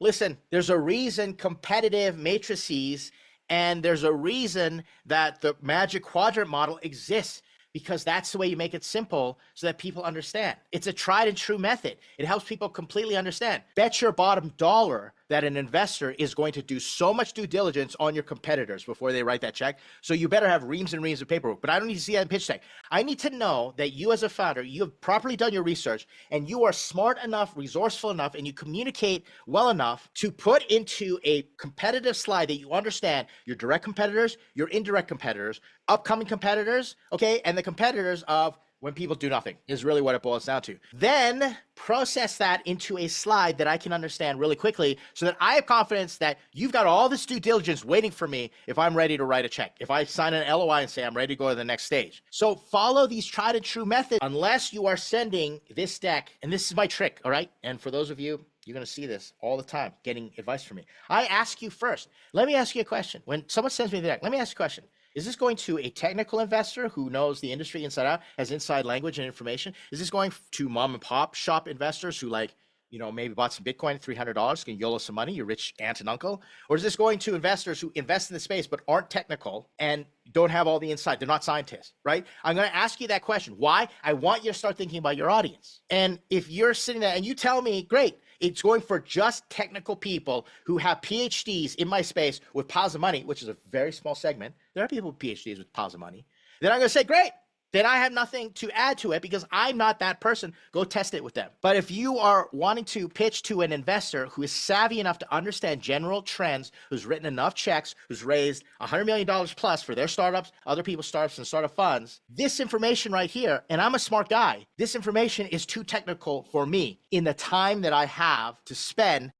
Listen, there's a reason competitive matrices and there's a reason that the Magic Quadrant model exists, because that's the way you make it simple so that people understand. It's a tried and true method. It helps people completely understand. Bet your bottom dollar that an investor is going to do so much due diligence on your competitors before they write that check. So you better have reams and reams of paperwork. But I don't need to see that in pitch deck. I need to know that you as a founder, you have properly done your research and you are smart enough, resourceful enough, and you communicate well enough to put into a competitive slide that you understand your direct competitors, your indirect competitors, upcoming competitors, okay, and the competitors of when people do nothing is really what it boils down to. Then process that into a slide that I can understand really quickly so that I have confidence that you've got all this due diligence waiting for me if I'm ready to write a check, if I sign an LOI and say I'm ready to go to the next stage. So follow these tried and true methods unless you are sending this deck, and this is my trick, all right? And for those of you, you're going to see this all the time, getting advice from me. I ask you first, let me ask you a question. When someone sends me the deck, let me ask you a question. Is this going to a technical investor who knows the industry inside out, has inside language and information? Is this going to mom and pop shop investors who maybe bought some Bitcoin at $300, can YOLO some money, your rich aunt and uncle? Or is this going to investors who invest in the space but aren't technical and don't have all the insight? They're not scientists, right? I'm going to ask you that question. Why? I want you to start thinking about your audience. And if you're sitting there and you tell me, great, it's going for just technical people who have PhDs in my space with piles of money, which is a very small segment. There are people with PhDs with piles of money. Then I'm going to say, great. Then I have nothing to add to it because I'm not that person. Go test it with them. But if you are wanting to pitch to an investor who is savvy enough to understand general trends, who's written enough checks, who's raised $100 million plus for their startups, other people's startups and startup funds, this information right here, and I'm a smart guy, this information is too technical for me in the time that I have to spend